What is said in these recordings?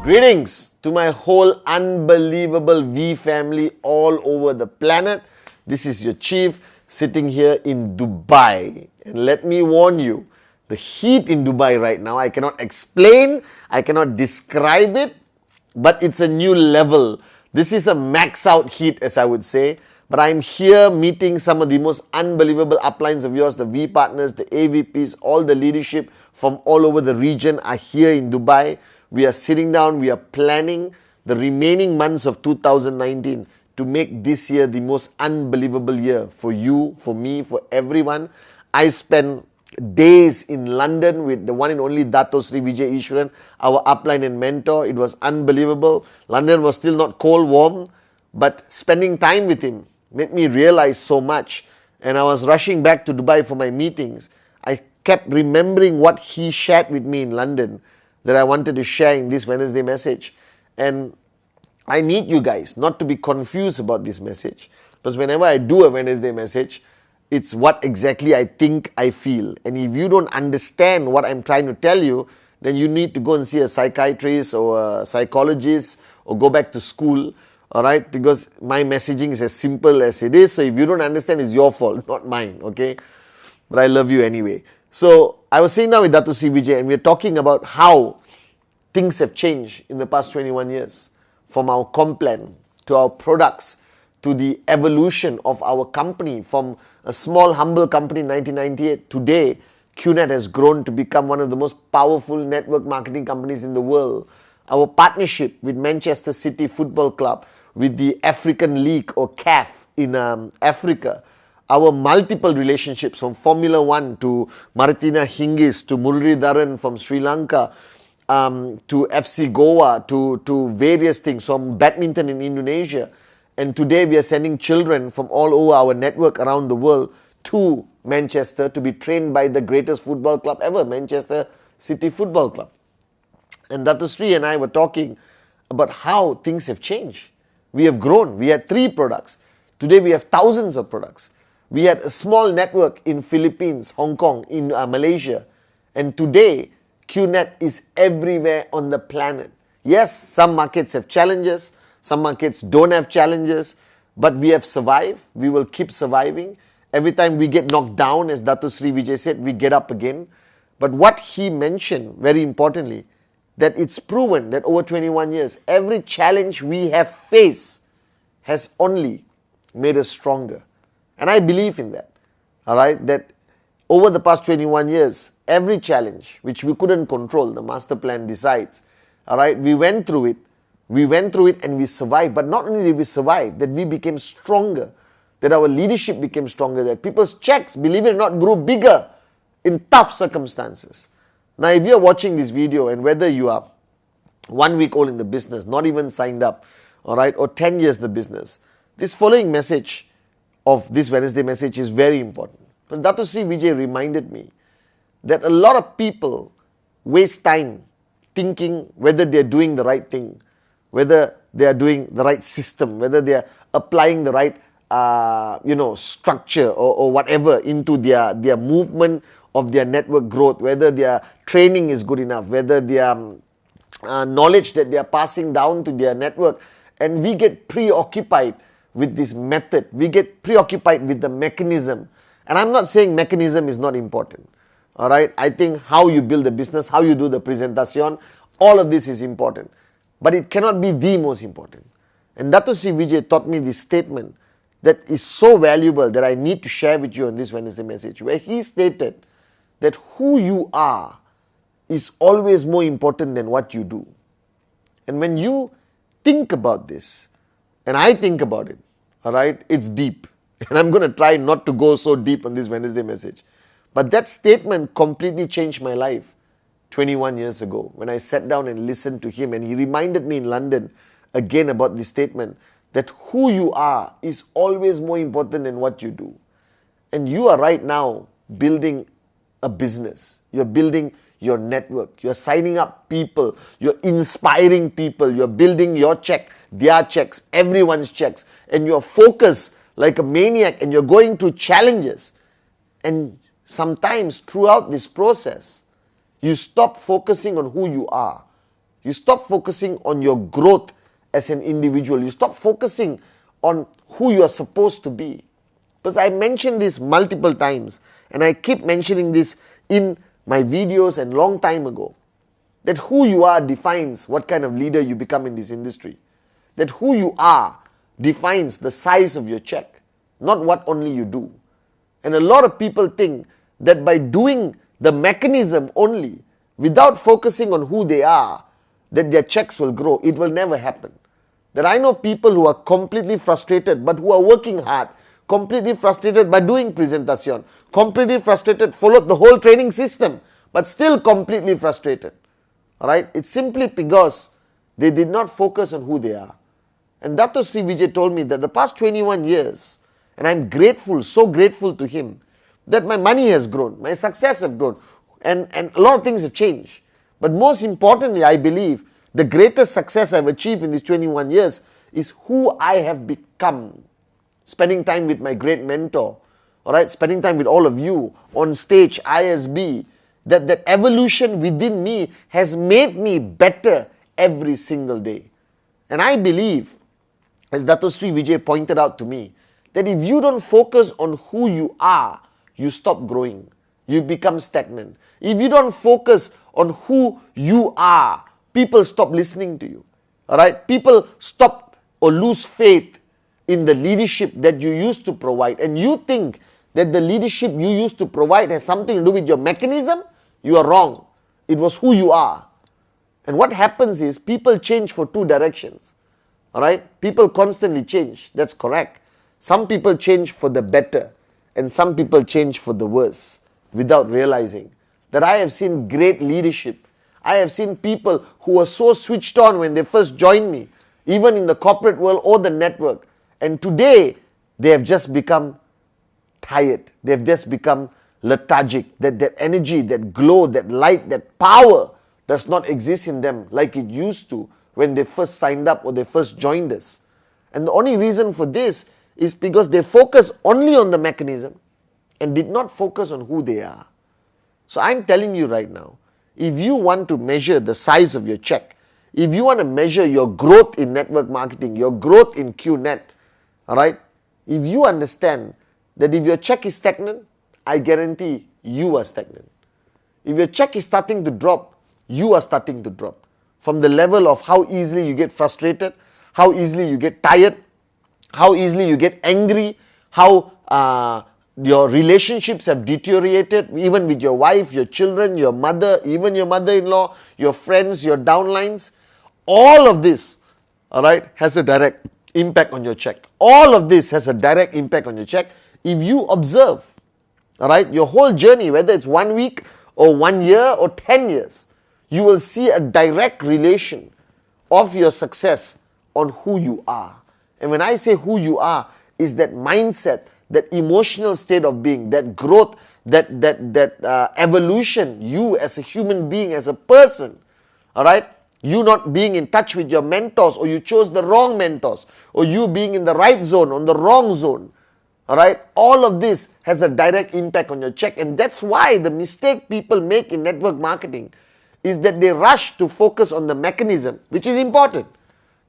Greetings to my whole unbelievable V family all over the planet. This is your chief sitting here in Dubai. And let me warn you, the heat in Dubai right now, I cannot explain, I cannot describe it, but it's a new level. This is a max out heat, as I would say. But I'm here meeting some of the most unbelievable uplines of yours, the V partners, the AVPs, all the leadership from all over the region are here in Dubai. We are sitting down, we are planning the remaining months of 2019 to make this year the most unbelievable year for you, for me, for everyone. I spent days in London with the one and only Dato Sri Vijay Ishwaran, our upline and mentor. It was unbelievable. London was still not cold, warm, but spending time with him made me realize so much. And I was rushing back to Dubai for my meetings. I kept remembering what he shared with me in London that I wanted to share in this Wednesday message. And I need you guys not to be confused about this message, because whenever I do a Wednesday message, it's what exactly I think, I feel. And if you don't understand what I'm trying to tell you, then you need to go and see a psychiatrist or a psychologist or go back to school, all right? Because my messaging is as simple as it is. So if you don't understand, it's your fault, not mine, okay? But I love you anyway. So I was sitting down with Dato Sri Vijay and we're talking about how things have changed in the past 21 years, from our complan to our products to the evolution of our company from a small humble company in 1998. Today, QNet has grown to become one of the most powerful network marketing companies in the world. Our partnership with Manchester City Football Club, with the African League or CAF in Africa, our multiple relationships from Formula One to Martina Hingis to Muralidharan from Sri Lanka, to FC Goa, to various things, from badminton in Indonesia. And today we are sending children from all over our network around the world to Manchester to be trained by the greatest football club ever, Manchester City Football Club. And Dato Sri and I were talking about how things have changed. We have grown. We had 3 products. Today we have thousands of products. We had a small network in Philippines, Hong Kong, in Malaysia. And today, QNet is everywhere on the planet. Yes, some markets have challenges. Some markets don't have challenges. But we have survived. We will keep surviving. Every time we get knocked down, as Dato Sri Vijay said, we get up again. But what he mentioned, very importantly, that it's proven that over 21 years, every challenge we have faced has only made us stronger. And I believe in that, all right, that over the past 21 years, every challenge which we couldn't control, the master plan decides, all right, we went through it and we survived. But not only did we survive, that we became stronger, that our leadership became stronger, that people's checks, believe it or not, grew bigger in tough circumstances. Now, if you're watching this video and whether you are 1 week old in the business, not even signed up, all right, or 10 years in the business, this following message of this Wednesday message is very important. Because Dato Sri Vijay reminded me that a lot of people waste time thinking whether they're doing the right thing, whether they are doing the right system, whether they are applying the right structure or whatever into their movement of their network growth, whether their training is good enough, whether their knowledge that they are passing down to their network. And we get preoccupied with this method. We get preoccupied with the mechanism. And I'm not saying mechanism is not important. All right. I think how you build a business, how you do the presentation, all of this is important. But it cannot be the most important. And Dato Sri Vijay taught me this statement that is so valuable that I need to share with you on this Wednesday message, where he stated that who you are is always more important than what you do. And when you think about this, and I think about it, all right, it's deep. And I'm going to try not to go so deep on this Wednesday message. But that statement completely changed my life 21 years ago when I sat down and listened to him. And he reminded me in London again about this statement that who you are is always more important than what you do. And you are right now building a business. You're building your network. You're signing up people. You're inspiring people. You're building your check, their checks, everyone's checks. And you're focused like a maniac and you're going through challenges. And sometimes throughout this process, you stop focusing on who you are. You stop focusing on your growth as an individual. You stop focusing on who you are supposed to be. Because I mentioned this multiple times and I keep mentioning this in my videos and long time ago, that who you are defines what kind of leader you become in this industry. That who you are defines the size of your check, not what only you do. And a lot of people think that by doing the mechanism only, without focusing on who they are, that their checks will grow. It will never happen. That I know people who are completely frustrated but who are working hard, completely frustrated by doing presentation, completely frustrated, followed the whole training system, but still completely frustrated. Alright? It's simply because they did not focus on who they are. And Dato Sri Vijay told me that the past 21 years, and I'm grateful, so grateful to him, that my money has grown, my success has grown, and a lot of things have changed. But most importantly, I believe the greatest success I've achieved in these 21 years is who I have become. Spending time with my great mentor, all right, spending time with all of you on stage, ISB, that evolution within me has made me better every single day. And I believe, as Dato Sri Vijay pointed out to me, that if you don't focus on who you are, you stop growing. You become stagnant. If you don't focus on who you are, people stop listening to you. All right? People stop or lose faith in the leadership that you used to provide. And you think that the leadership you used to provide has something to do with your mechanism, you are wrong. It was who you are. And what happens is people change for two directions. All right? People constantly change. That's correct. Some people change for the better and some people change for the worse without realizing that I have seen great leadership. I have seen people who were so switched on when they first joined me, even in the corporate world or the network. And today, they have just become tired. They have just become lethargic. That energy, that glow, that light, that power does not exist in them like it used to when they first signed up or they first joined us. And the only reason for this is because they focus only on the mechanism and did not focus on who they are. So I'm telling you right now, if you want to measure the size of your check, if you want to measure your growth in network marketing, your growth in QNet, all right, if you understand that if your check is stagnant, I guarantee you are stagnant. If your check is starting to drop, you are starting to drop. From the level of how easily you get frustrated, how easily you get tired, how easily you get angry, how your relationships have deteriorated, even with your wife, your children, your mother, even your mother-in-law, your friends, your downlines. All of this, all right, has a direct impact on your check. All of this has a direct impact on your check if you observe, all right, your whole journey, whether it's 1 week or 1 year or 10 years, you will see a direct relation of your success on who you are. And when I say who you are, is that mindset, that emotional state of being, that growth, that evolution, you as a human being, as a person, all right? You not being in touch with your mentors, or you chose the wrong mentors, or you being in the right zone, on the wrong zone, all right? All of this has a direct impact on your check. And that's why the mistake people make in network marketing is that they rush to focus on the mechanism, which is important.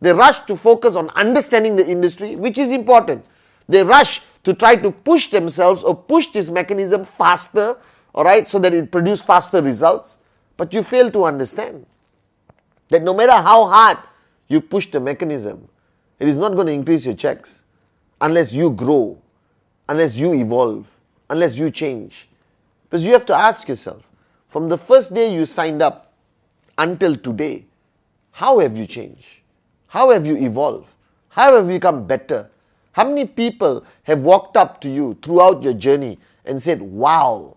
They rush to focus on understanding the industry, which is important. They rush to try to push themselves or push this mechanism faster, all right, so that it produces faster results. But you fail to understand that no matter how hard you push the mechanism, it is not going to increase your checks unless you grow, unless you evolve, unless you change. Because you have to ask yourself, from the first day you signed up until today, how have you changed? How have you evolved? How have you become better? How many people have walked up to you throughout your journey and said, wow,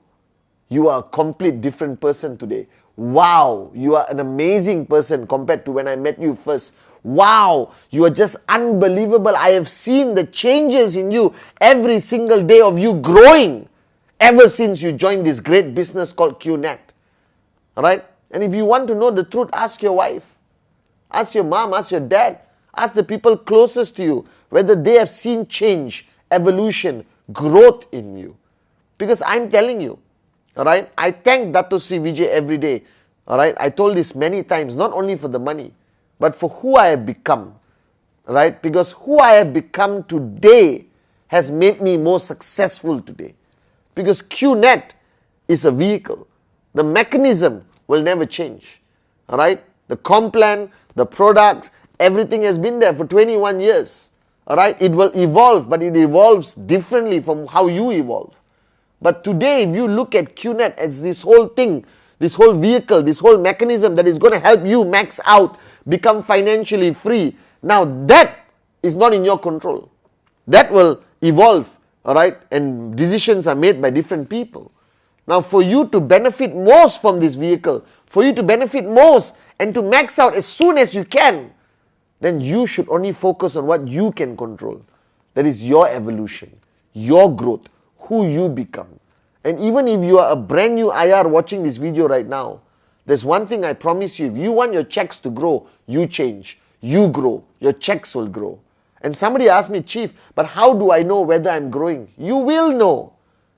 you are a complete different person today. Wow, you are an amazing person compared to when I met you first. Wow, you are just unbelievable. I have seen the changes in you every single day of you growing ever since you joined this great business called QNet. Alright? And if you want to know the truth, ask your wife. Ask your mom, ask your dad. Ask the people closest to you whether they have seen change, evolution, growth in you. Because I'm telling you, alright, I thank Dato Sri Vijay every day. Alright, I told this many times, not only for the money, but for who I have become. Right? Because who I have become today has made me more successful today. Because QNet is a vehicle. The mechanism will never change. Alright? The complan, the products, everything has been there for 21 years. Alright? It will evolve, but it evolves differently from how you evolve. But today, if you look at QNet as this whole thing, this whole vehicle, this whole mechanism that is going to help you max out, become financially free, now that is not in your control. That will evolve, alright? And decisions are made by different people. Now for you to benefit most from this vehicle, for you to benefit most and to max out as soon as you can, then you should only focus on what you can control. That is your evolution, your growth, who you become. And even if you are a brand new IR watching this video right now, there's one thing I promise you: if you want your checks to grow, you change, you grow, your checks will grow. And somebody asked me, Chief, but how do I know whether I'm growing? You will know.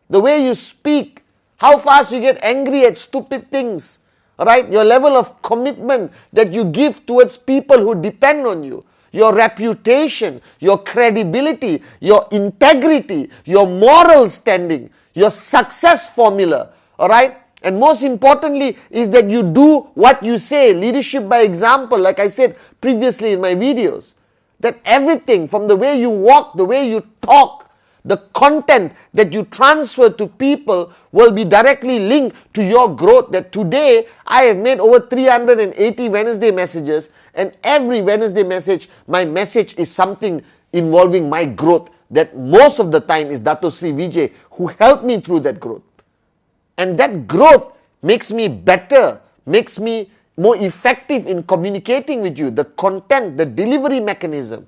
The way you speak, how fast you get angry at stupid things, right? Your level of commitment that you give towards people who depend on you, your reputation, your credibility, your integrity, your moral standing, your success formula, all right? And most importantly is that you do what you say, leadership by example, like I said previously in my videos. That everything from the way you walk, the way you talk, the content that you transfer to people will be directly linked to your growth. That today I have made over 380 Wednesday messages, and every Wednesday message, my message is something involving my growth. That most of the time is Dato Sri Vijay who helped me through that growth. And that growth makes me better, makes me more effective in communicating with you. The content, the delivery mechanism.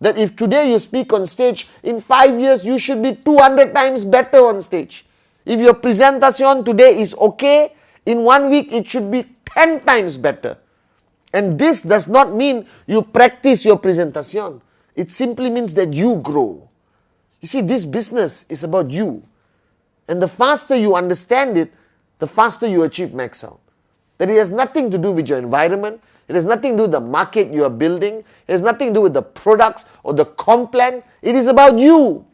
That if today you speak on stage, in 5 years you should be 200 times better on stage. If your presentation today is okay, in 1 week it should be 10 times better. And this does not mean you practice your presentation. It simply means that you grow. You see, this business is about you. And the faster you understand it, the faster you achieve max out. That it has nothing to do with your environment. It has nothing to do with the market you are building. It has nothing to do with the products or the complan. It is about you.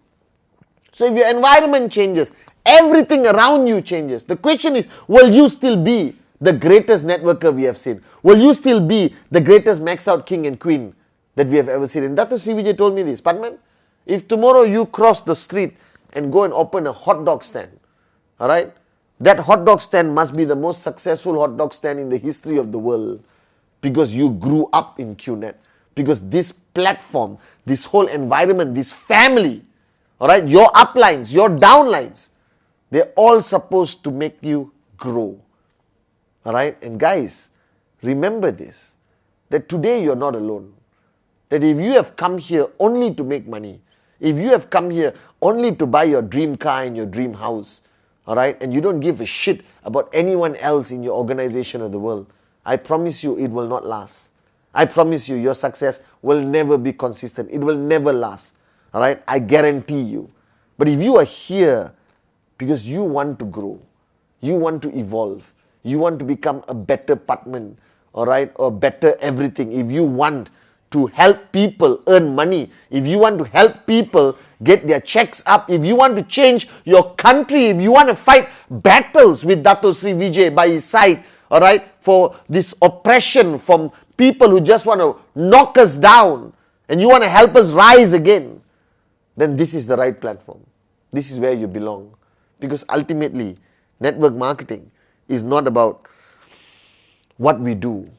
So if your environment changes, everything around you changes. The question is, will you still be the greatest networker we have seen? Will you still be the greatest max out king and queen that we have ever seen? And Dato Sri Vijay told me this, Pathman, if tomorrow you cross the street and go and open a hot dog stand, alright, that hot dog stand must be the most successful hot dog stand in the history of the world, because you grew up in QNet. Because this platform, this whole environment, this family, alright, your uplines, your downlines, they're all supposed to make you grow. Alright, and guys, remember this, that today you're not alone. That if you have come here only to make money, if you have come here only to buy your dream car and your dream house, alright, and you don't give a shit about anyone else in your organization or the world, I promise you it will not last. I promise you your success will never be consistent. It will never last. Alright, I guarantee you. But if you are here because you want to grow, you want to evolve, you want to become a better Pathman, alright, or better everything, if you want to help people earn money, if you want to help people get their checks up, if you want to change your country, if you want to fight battles with Dato Sri Vijay by his side, alright, for this oppression from people who just want to knock us down, and you want to help us rise again, then this is the right platform. This is where you belong. Because ultimately, network marketing is not about what we do.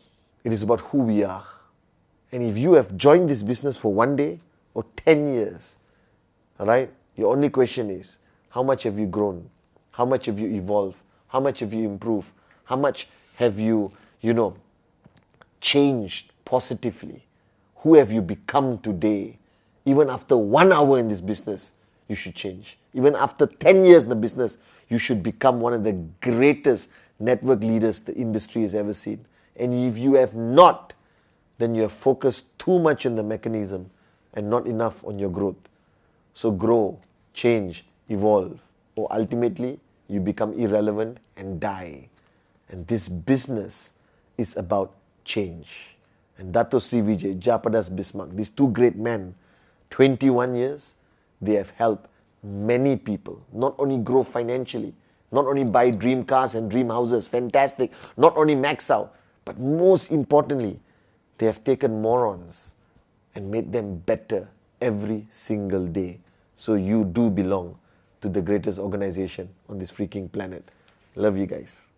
It is about who we are. And if you have joined this business for 1 day or 10 years, alright, your only question is, how much have you grown? How much have you evolved? How much have you improved? How much have you, changed positively? Who have you become today? Even after 1 hour in this business, you should change. Even after 10 years in the business, you should become one of the greatest network leaders the industry has ever seen. And if you have not, then you have focused too much on the mechanism and not enough on your growth. So grow, change, evolve, or ultimately you become irrelevant and die. And this business is about change. And Dato Sri Vijay, Japadas Bismarck, these two great men, 21 years, they have helped many people not only grow financially, not only buy dream cars and dream houses, fantastic, not only max out, but most importantly, they have taken morons and made them better every single day. So you do belong to the greatest organization on this freaking planet. Love you guys.